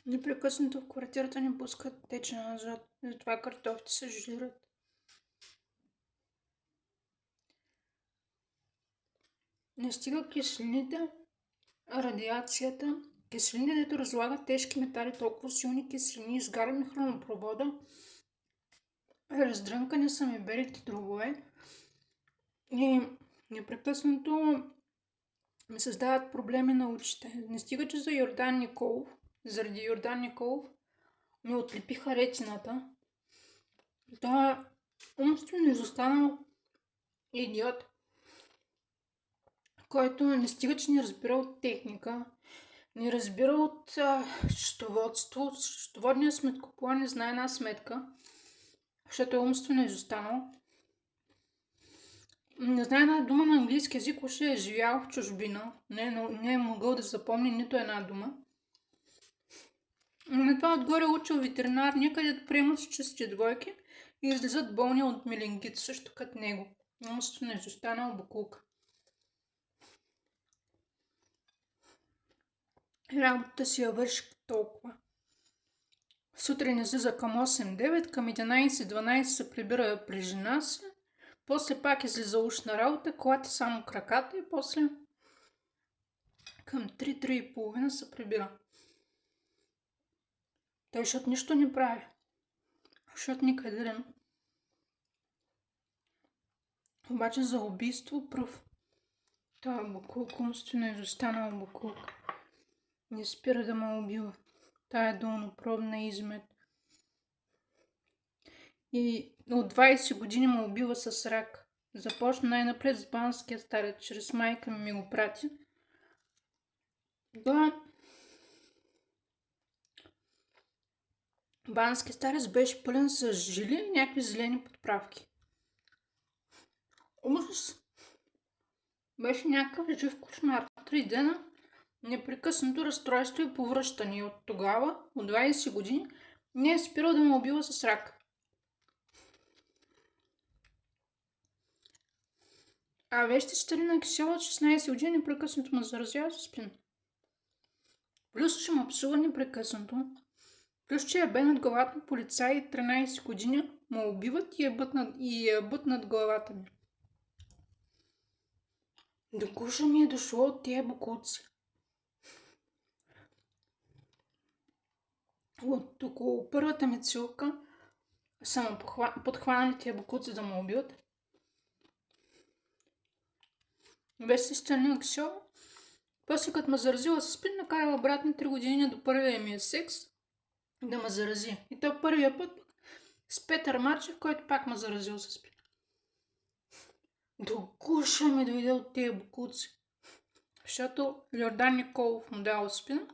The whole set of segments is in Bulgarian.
Непрекъснато в квартирата ни пускат течна азот, затова картофите се жилират. Не стига киселините, радиацията, киселините, дето разлагат тежки метали, толкова силни киселини, изгаря ми хранопровода, раздрънкани са ми белите дробове и непрекъснато ми създават проблеми на очите. Не стига, че за Йордан Николов, заради Йордан Николов, ми отлепиха ретината. Той е умствено изостанал идиот, който не стига, че не разбира от техника, не разбира от счетоводство. Счетоводният сметкоплан не знае една сметка, защото е умствено изостанал. Не знае една дума на английски език, още е живял в чужбина. Не е могъл да запомни нито една дума. На това отгоре учил ветеринар, където приемат с чисти двойки и излизат болни от мелингит, също като него. Умствено изостанал буклук. Работата си я върши толкова. Сутрин излиза към 8-9, към 11-12 се прибира при жена си, после пак излиза уж на работа, колата само краката и после към 3-3:30 се прибира. Той защото нищо не прави. Защото никъде. Обаче за убийство пръв. Това буклук, умствено изостанал буклук. Не спира да ме убива. Тая долнопробна измет. И от 20 години ме убива с рак. Започна най-напред с банския старец, чрез майка ми го прати. Да. Бански старец беше пълен с жили и някакви зелени подправки. Ужас! Беше някакъв жив кошмар. 3 дена непрекъснато разстройство и повръщане. От тогава, от 20 години, не е спирал да ме убива с рак. А вещи Старина Кисела от 16 години непрекъснато ме заразява с спин. Плюс, че ме псува непрекъснато. Плюс, че е бе над главата на полицаи 13 години ме убиват и ебат над главата ми. До гуша ми е дошло от тия буклуци. От около първата ми целка са ме подхванали тия буклуци да ме убиват. Вести Старина Кисела. После като ме заразила с спин, накарала обратно 3 години до първия ми секс да ме зарази. И то първия път с Петър Марчев, който пак ме заразил с спин. До гуша ми дойде от тия буклуци. Защото Йордан Николов му дал спина,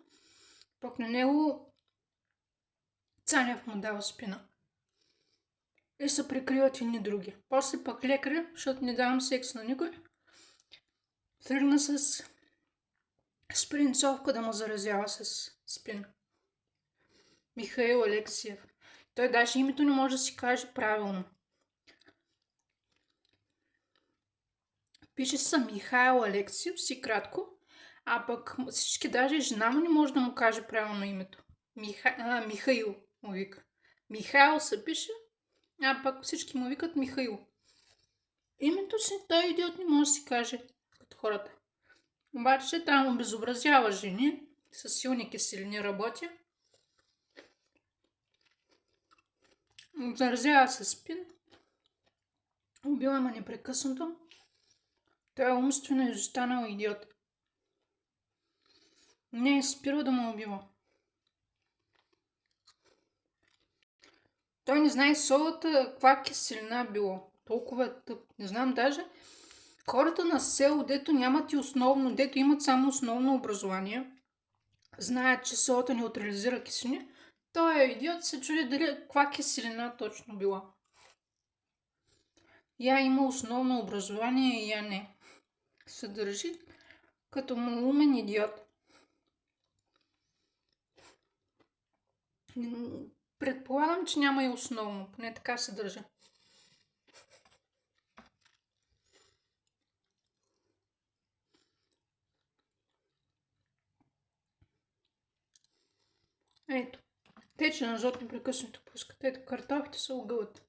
пък на него Цанев му дал спина. И се прикриват едни други. После пък лекаря, защото не давам секс на никой, тръгна с спринцовка да му заразява с спин. Михаил Алексиев. Той даже името не може да си каже правилно. Пише се Михаил Алексиев, си кратко, а пък всички, даже жена му не може да му каже правилно името. Михаил му вика. Михаил се пише, а пък всички му викат Михаил. Името си той идиот не може да си каже като хората. Обаче там обезобразява жени, с силни киселини работя. Заразява се спин. Убива ме непрекъснато. Той е умствено изостанал идиот. Не е спирал да ме убива. Той не знае солата каква киселина било. Толкова е тъп. Не знам даже. Хората на село, дето нямат и основно, дето имат само основно образование, знаят, че солата неутрализира киселини. Той е идиот, се чуди дали каква киселина точно била. Я има основно образование и я не. Се държи като малумен идиот. Предполагам, че няма и основно. Поне така се държа. Ето. Течен азот непрекъснато пускат. Ето, картофите се огъват.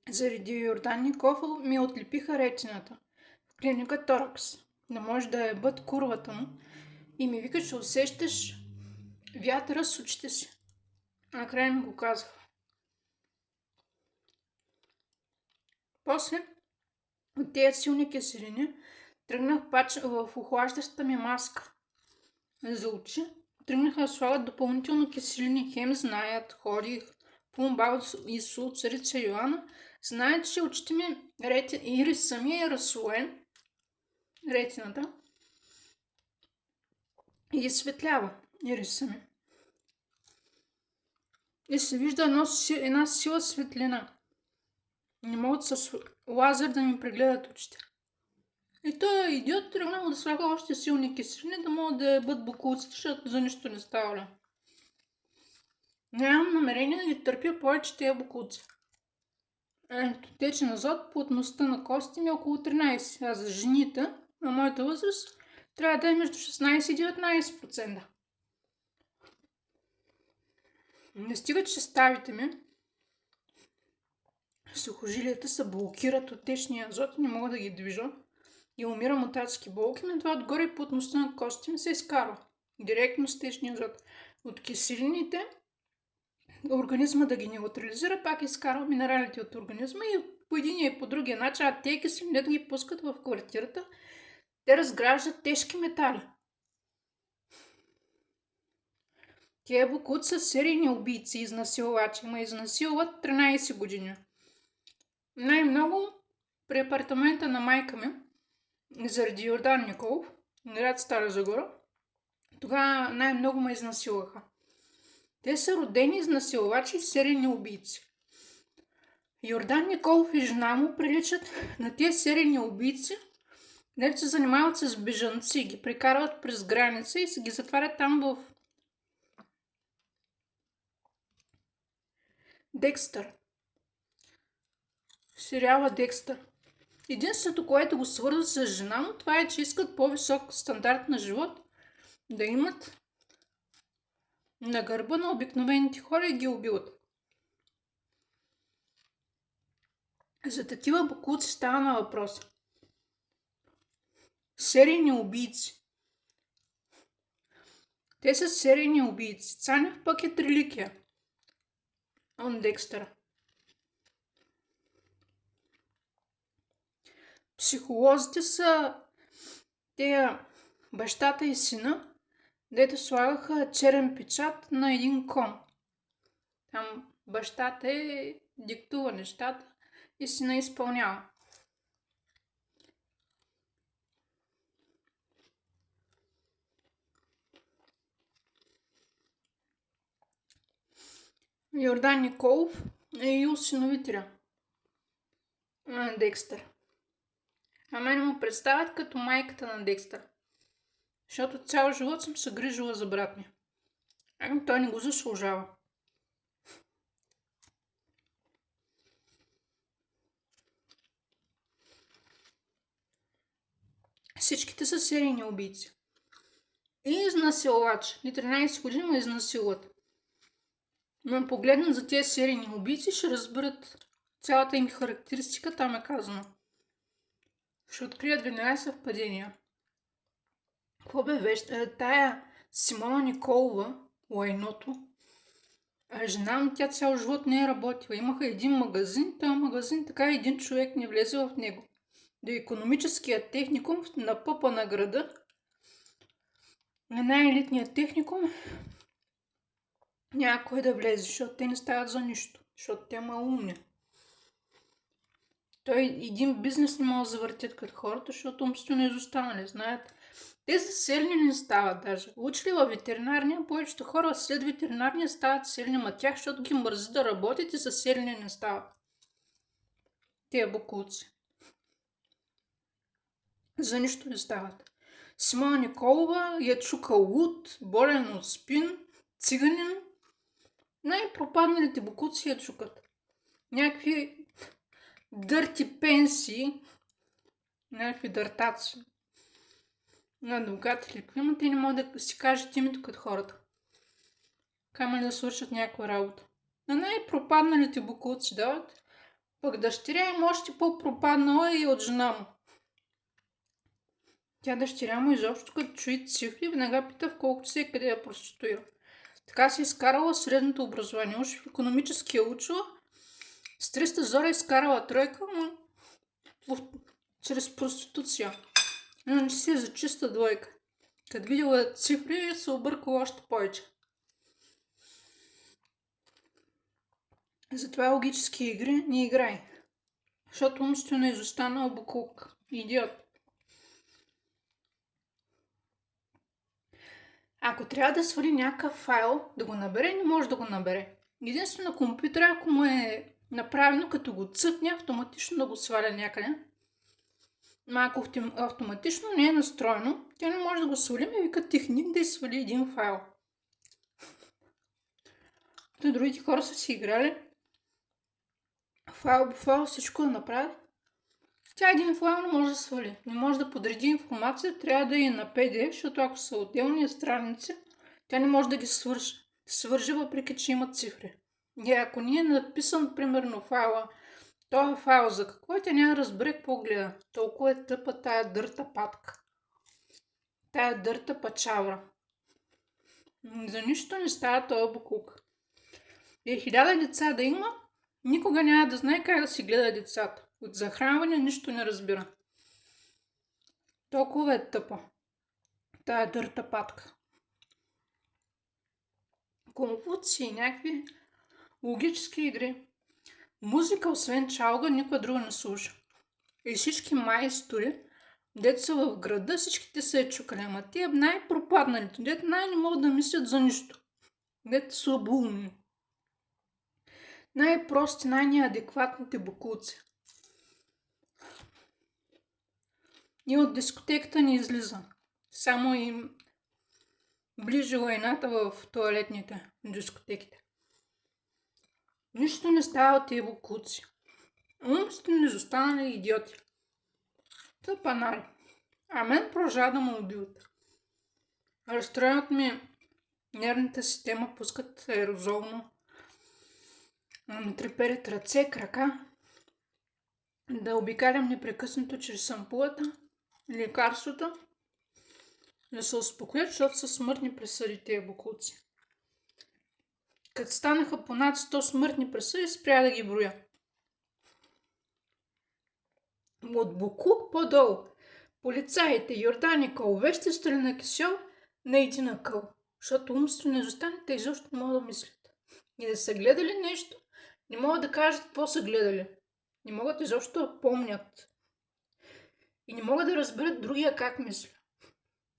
Заради Йордан Ников ми отлепиха ретината в клиника Торакс. Не може да е бът курвата му. И ми вика, че усещаш вятъра с очите си. Накрая ми го казаха. После от тези силни киселини тръгнах пач в охлаждащата ми маска за очи. Тръгнаха да слагат допълнително киселини. Хем знаят, ходих, Пумбал и Сул, царица Йоана. Знаят, че очите ми ирис самия е разслоен, ретината, и изсветлява ириса ми. И се вижда една сила светлина. Не могат с лазер да ми прегледат очите. И той идиот тръгнал да слага още силни киселини, да могат да бъдат бокулците, защото за нищо не става. Нямам намерение да ги търпя повече тези бокулци. Ето, течен азот, плътността на костите ми е около 13, а за жените на моята възраст трябва да е между 16 и 19%. Не стига, че ставите ми, сухожилията се блокират от течния азот и не мога да ги движа. И умирам от адски болки, на това отгоре плътността на костите ми се изкарва. Директно с течния азот. От киселините организма да ги неутрализира, пак изкарва минералите от организма и по един и по другия начин, а те киселини да ги пускат в квартирата, те разграждат тежки метали. Тия бокуци са серийни убийци и изнасилвачи, ма изнасилват 13 години. Най-много при апартамента на майка ми, заради Йордан Николов, град Стара Загора, тогава най-много ме изнасилваха. Те са родени изнасилвачи и серийни убийци. Йордан Николов и жена му приличат на тези серийни убийци, дето се занимават с бежанци, ги прекарват през граница и се ги затварят там в Декстър. Сериала Декстър. Единственото, което го свързва с жена му, това е, че искат по-висок стандарт на живот да имат на гърба на обикновените хора и ги убиват. За такива бокуци става на въпрос. Серийни убийци. Те са серийни убийци. Цанев пък е триликия. Он Декстъра. Психолозите са тея бащата и сина, дето слагаха черен печат на един кон. Там бащата диктува нещата и сина изпълнява. Йордан Николов е и усиновителя на Декстър. А мен му представят като майката на Декстър. Защото цял живот съм се грижила за брат ми. А той не го заслужава. Всичките са серийни убийци. И изнасилвач. И 13 години ме изнасилват. Но погледнат за тези серийни убийци, ще разберат цялата им характеристика, там е казано. Ще открият веднага съвпадения. Какво бе тая Симона Николова, лайното, жена ми, тя цял живот не е работила. Имаха един магазин, този магазин така един човек не влезе в него. До икономическия техникум на пъпа на града, на най-елитния техникум, някой да влезе, защото те не стават за нищо, защото те малумни. Той един бизнес не може да завъртят като хората, защото умствено изостанали, знаят. Те са селни не стават даже. Учили във ветеринарния, повечето хора след ветеринарния стават селни, ма тях, защото ги мързи да работят и са селни не стават. Тия бокуци. За нищо не стават. Симона Николова я чука луд, болен от спин, циганин. Най-пропадналите бокуци я чукат. Някакви дърти пенсии, някакви дъртаци. адвокат или климат и не могат да си кажат името като хората. Камо ли да свършат някаква работа. На най-пропадналите бокуци дават, пък дъщеря им още по-пропаднала и от жена му. Тя дъщеря му изобщо като чуи цифри, веднага пита в колко часа и къде я проституира. Така си изкарала средното образование. Уж в икономически е учила, с 300 зора изкарала тройка, но чрез проституция. Иначе си е за чиста двойка. Като видела цифри, се объркала още повече. Затова логически игри не играй. Защото умствено изостанал буклук. Идиот. Ако трябва да свали някакъв файл, да го набере, не може да го набере. Единствено на компютъра, ако му е направено, като го цъкне, автоматично да го сваля някъде. Но ако автоматично не е настроено, тя не може да го свали, ми вика техник да изсвали един файл. То другите хора са си играли файл по файл всичко да направят. Тя един файл не може да свали. Не може да подреди информация, трябва да е на PDF, защото ако са отделни страници, тя не може да ги свържи, въпреки че има цифри. И ако не е написан, примерно, файла, този файл за какво, тя няма да разбере какво гледа. Толкова е тъпа тая дърта патка. Тая дърта пачавра. За нищо не става този буклук. И 1000 деца да има, никога няма да знае как да си гледа децата. От захранване нищо не разбира. Толкова е тъпа. Тая дърта патка. Конфуции, някакви логически игри. Музика, освен чалга, никой друга не слуша. И всички майстори, дето са в града, всичките са чукали. Ама тия най-пропадналите, дето не могат да мислят за нищо. Дето са обумни. Най-прости, най-неадекватните буклуци. И от дискотеката не излиза. Само им ближи лайната в тоалетните дискотеките. Нищо не става от тези буклуци. Умствено изостанали идиоти. Тъпанари. А мен продължава да ме убиват. Разстроят ми нервната система, пускат аерозолно. Ми треперят ръце, крака. Да обикалям непрекъснато чрез ампулата, лекарствата, да се успокоят, защото са смъртни присъди тези буклуци. Като станаха по над 100 смъртни присъди, спря да ги броя. От буклук по-долу. Полицаите, Йордан Къл, вещи Сталина Кисел, наистина Къл. Защото умствено изостанете изобщо не могат да мислят. И да са гледали нещо, не могат да кажат какво са гледали. Не могат изобщо да помнят. И не могат да разберат другия как мисля.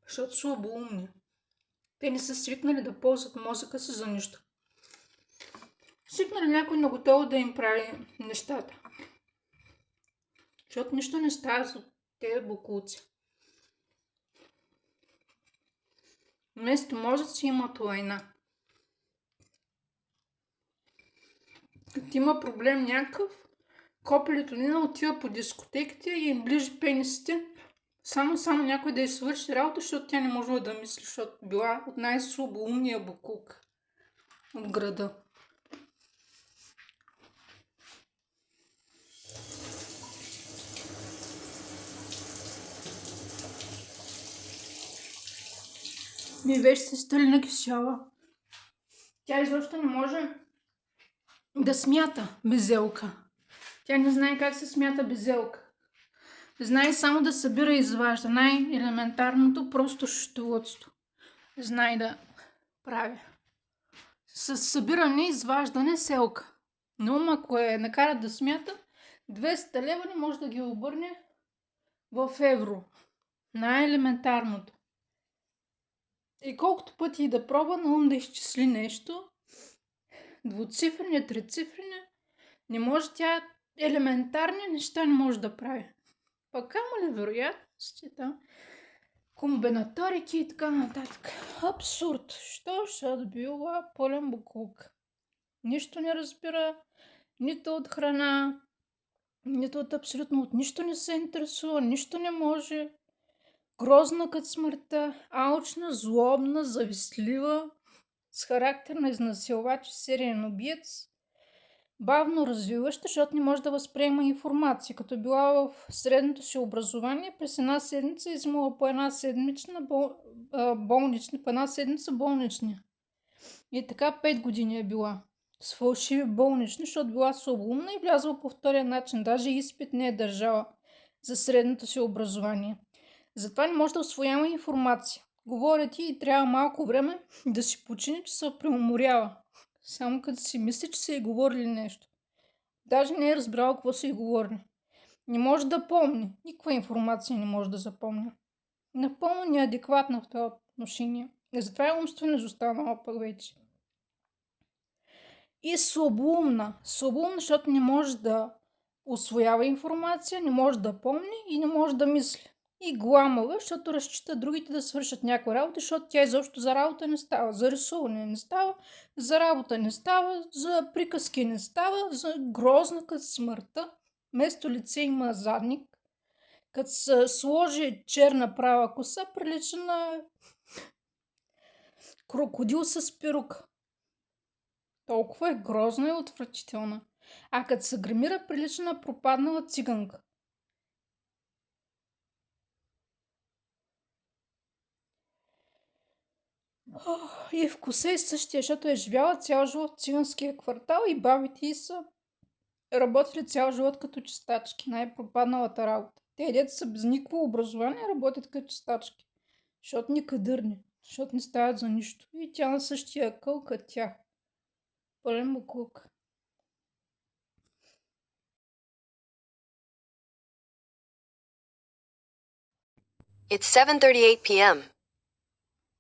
Защото са обоумни. Те не са свикнали да ползват мозъка си за нищо. Свикнали някой наготово да им прави нещата. Защото нищо не става за тези буклуци. Вместо мозъци имат лайна. Като има проблем някакъв, копелето Нина отива по дискотеките и им ближи пенисите. Само някой да й свърши работа, защото тя не можела да мисли, защото била от най-слабоумния буклук от града. Ми вещи Сталина Кисела. Тя изобщо не може да смята безелка. Тя не знае как се смята безелка. Знае само да събира и изважда. Най-елементарното просто счетоводство. Знае да прави. С събиране и изваждане селка. Но ако е накарат да смята, 200 лева не може да ги обърне в евро. Най-елементарното. И колкото пъти и да пробва на ум да изчисли нещо, двуцифрени, трицифрени, не може тя елементарни неща не може да прави. Пък камо ли вероятности там, комбинаторики и така нататък. Абсурд. Що ще била пълен буклук. Нищо не разбира, нито от храна, нито от абсолютно от нищо не се интересува, нищо не може. грозна като смъртта, алчна, злобна, завистлива, с характер на изнасилвач и сериен убиец, бавно развиваща, защото не може да възприема информация. Като била в средното си образование, през една седмица е взимала по една седмица болнични. И така 5 години е била с фалшиви болнични, защото била слабоумна и влязла по втория начин. Даже изпит не е държала за средното си образование. Затова не може да усвоява информация. Говоря ти и трябва малко време да си почини, че се преуморява. Само като си мисли, че са й говорили нещо. Даже не е разбрала какво са й говорили. Не може да помни. Никаква информация не може да запомня. Напълно неадекватна в това отношение. И затова е умствено изостанала пък вече. И слабоумна. Слабоумна, защото не може да усвоява информация, не може да помни и не може да мисли. И гламава, защото разчита другите да свършат някаква работа, защото тя изобщо за работа не става. За рисуване не става, за работа не става, за приказки не става, за грозна като смъртта. Вместо лице има задник. Като се сложи черна права коса, прилича на крокодил с перука. Толкова е грозна и отвратителна. А като се гримира, прилича на пропаднала циганка. И вкуса е същия, защото е живяла цял живот в циганския квартал и бабите й са работили цял живот като чистачки. Най-пропадналата работа. Те деца са без никакво образование, работят като чистачки. Защото ни кадърни. Защото не стават за нищо. И тя на същия къл като тях. Пълен буклук. It's 7:38 p.m.